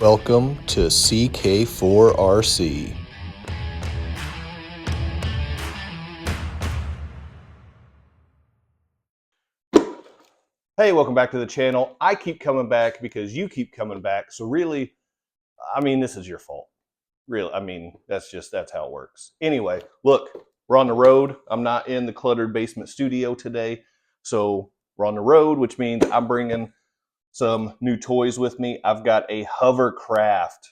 Welcome to CK4RC. Hey, welcome back to the channel. I keep coming back because you keep coming back. So really, this is your fault. Really, that's how it works. Anyway, look, we're on the road. I'm not in the cluttered basement studio today. So we're on the road, which means I'm bringing some new toys with me. I've got a hovercraft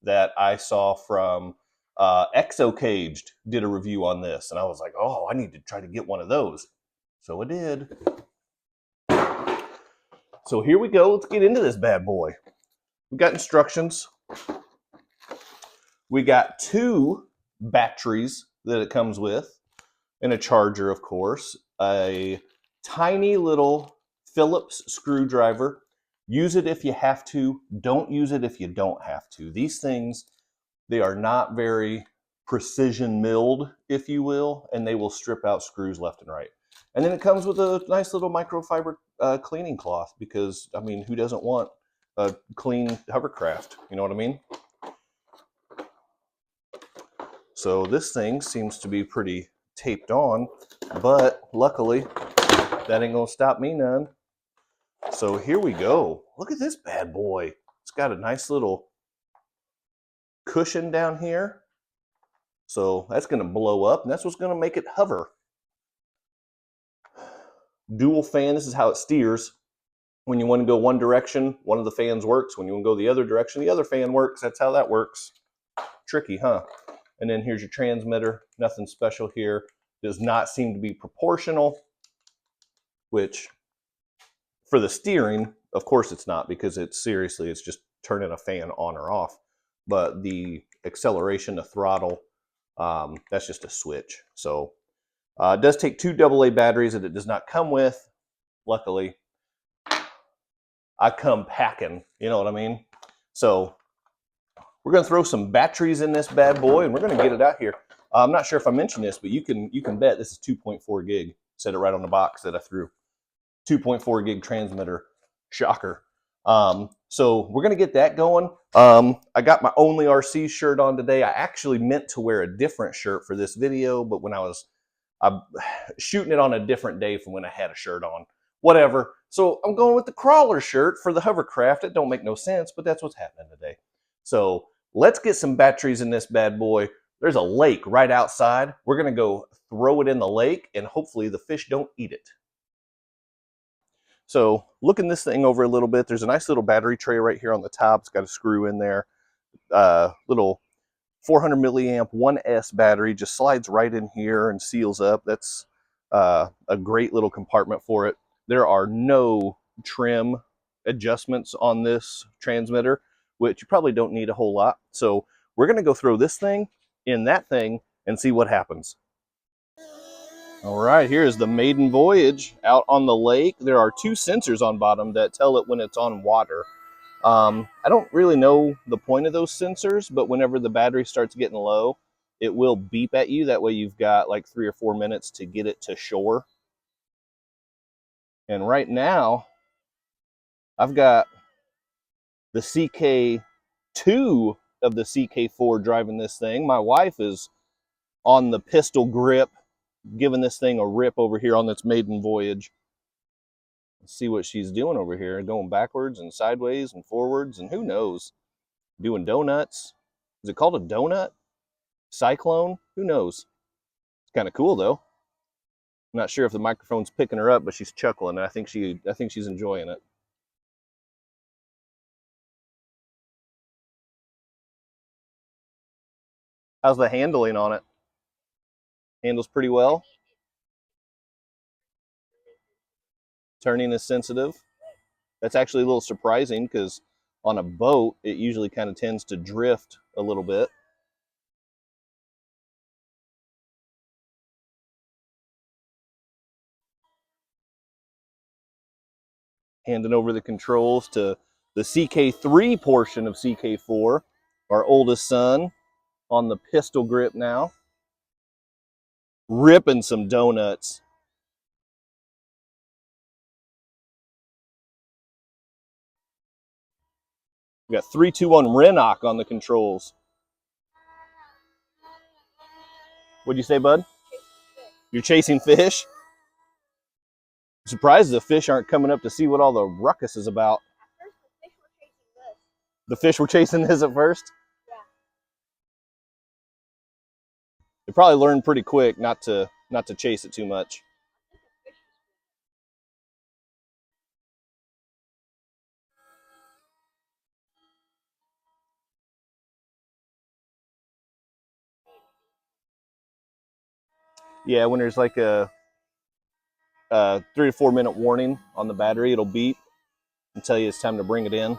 that I saw from Exo Caged did a review on this. And I was like, oh, I need to try to get one of those. So I did. So here we go. Let's get into this bad boy. We've got instructions. We got 2 batteries that it comes with, and a charger, of course. A tiny little Phillips screwdriver. Use it if you have to. Don't use it if you don't have to. These things, they are not very precision milled, if you will, and they will strip out screws left and right. And then it comes with a nice little microfiber cleaning cloth because, who doesn't want a clean hovercraft? You know what I mean? So this thing seems to be pretty taped on, but luckily that ain't gonna stop me none. So here we go. Look at this bad boy. It's got a nice little cushion down here. So that's gonna blow up, and that's what's gonna make it hover. Dual fan, this is how it steers. When you want to go one direction, one of the fans works. When you want to go the other direction, the other fan works. That's how that works. Tricky, huh? And then here's your transmitter. Nothing special here. Does not seem to be proportional, which for the steering, of course it's not, because it's just turning a fan on or off. But the acceleration, the throttle, that's just a switch. So it does take 2 AA batteries that it does not come with. Luckily, I come packing, you know what I mean? So we're going to throw some batteries in this bad boy, and we're going to get it out here. I'm not sure if I mentioned this, but you can bet this is 2.4 gig. Said it right on the box that I threw. 2.4 gig transmitter. Shocker. So we're going to get that going. I got my Only RC shirt on today. I actually meant to wear a different shirt for this video, but when I'm shooting it on a different day from when I had a shirt on. Whatever. So I'm going with the crawler shirt for the hovercraft. It don't make no sense, but that's what's happening today. So let's get some batteries in this bad boy. There's a lake right outside. We're going to go throw it in the lake, and hopefully the fish don't eat it. So looking this thing over a little bit, there's a nice little battery tray right here on the top. It's got a screw in there. Little 400 milliamp 1S battery just slides right in here and seals up. That's a great little compartment for it. There are no trim adjustments on this transmitter, which you probably don't need a whole lot. So we're going to go throw this thing in that thing and see what happens. All right, here's the maiden voyage out on the lake. There are 2 sensors on bottom that tell it when it's on water. I don't really know the point of those sensors, but whenever the battery starts getting low, it will beep at you. That way you've got like 3 or 4 minutes to get it to shore. And right now, I've got the CK2 of the CK4 driving this thing. My wife is on the pistol grip, giving this thing a rip over here on its maiden voyage. Let's see what she's doing over here, going backwards and sideways and forwards, and who knows, doing donuts. Is it called a donut? Cyclone? Who knows? It's kind of cool though. I'm not sure if the microphone's picking her up, but she's chuckling, and I think she's enjoying it. How's the handling on it? Handles pretty well. Turning is sensitive. That's actually a little surprising because on a boat, it usually kind of tends to drift a little bit. Handing over the controls to the CK3 portion of CK4, our oldest son, on the pistol grip now. Ripping some donuts. We got 321 Renok on the controls. What'd you say, bud? You're chasing fish? I'm surprised the fish aren't coming up to see what all the ruckus is about. The fish were chasing this at first? Yeah. They probably learned pretty quick not to chase it too much. Yeah, when there's like a 3 to 4 minute warning on the battery, it'll beep and tell you it's time to bring it in.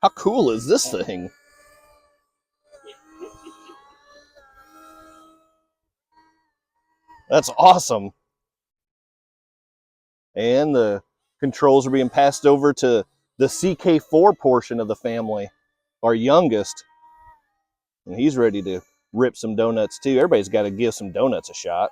How cool is this thing? That's awesome. And the controls are being passed over to the CK4 portion of the family, our youngest. And he's ready to rip some donuts too. Everybody's got to give some donuts a shot.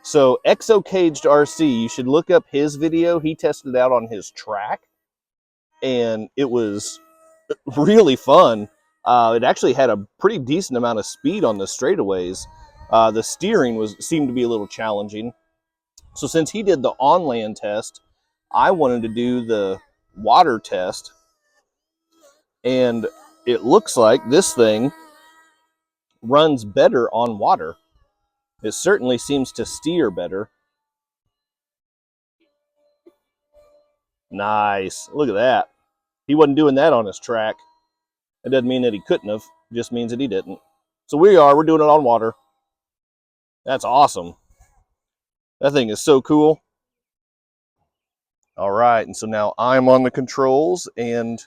So Exo Caged RC, you should look up his video. He tested it out on his track, and it was really fun. It actually had a pretty decent amount of speed on the straightaways. The steering seemed to be a little challenging. So since he did the on-land test, I wanted to do the water test, and it looks like this thing runs better on water. It certainly seems to steer better. Nice. Look at that. He wasn't doing that on his track. It doesn't mean that he couldn't have. It just means that he didn't. So we're doing it on water. That's awesome. That thing is so cool. All right, and so now I'm on the controls, and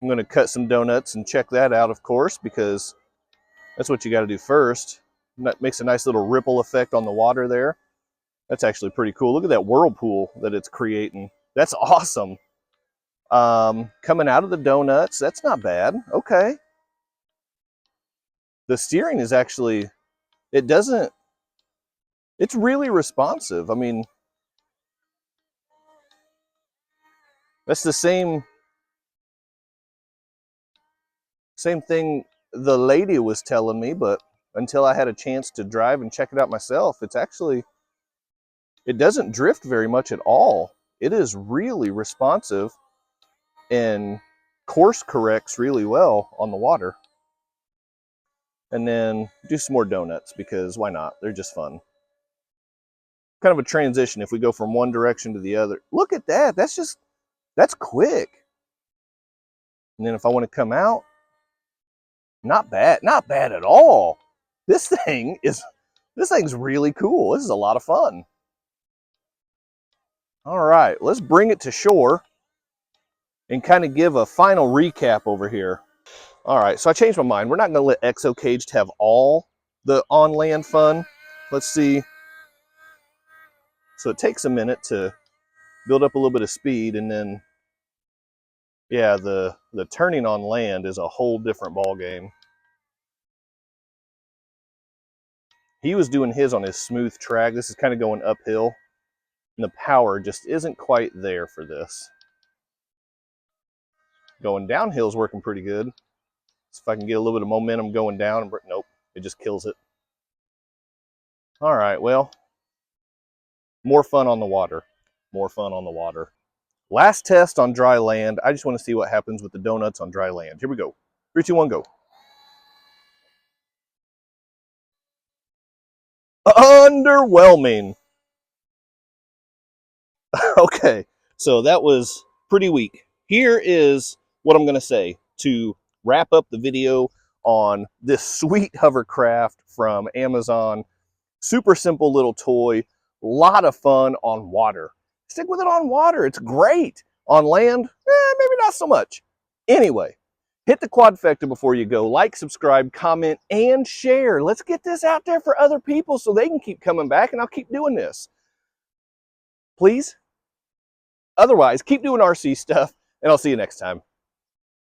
I'm going to cut some donuts and check that out, of course, because that's what you got to do first. That makes a nice little ripple effect on the water there. That's actually pretty cool. Look at that whirlpool that it's creating. That's awesome. Coming out of the donuts, that's not bad. Okay. The steering is actually, it's really responsive. I mean, that's the same thing the lady was telling me, but until I had a chance to drive and check it out myself, it doesn't drift very much at all. It is really responsive and course corrects really well on the water. And then do some more donuts, because why not? They're just fun. Kind of a transition if we go from one direction to the other. Look at that. That's quick. And then if I want to come out, not bad at all. This thing's really cool. This is a lot of fun. All right, let's bring it to shore and kind of give a final recap over here. All right, so I changed my mind. We're not going to let Exo Caged have all the on-land fun. Let's see. So it takes a minute to build up a little bit of speed, and then, yeah, the turning on land is a whole different ball game. He was doing his on his smooth track. This is kind of going uphill, and the power just isn't quite there for this. Going downhill is working pretty good. So if I can get a little bit of momentum going down, nope, it just kills it. All right, well, more fun on the water. More fun on the water. Last test on dry land. I just want to see what happens with the donuts on dry land. Here we go. 3, 2, 1, go. Underwhelming. Okay, so that was pretty weak. Here is what I'm going to say to wrap up the video on this sweet hovercraft from Amazon. Super simple little toy. Lot of fun on water. Stick with it on water. It's great. On land, maybe not so much. Anyway, hit the quadfecta before you go. Like, subscribe, comment, and share. Let's get this out there for other people so they can keep coming back, and I'll keep doing this. Please? Otherwise, keep doing RC stuff, and I'll see you next time.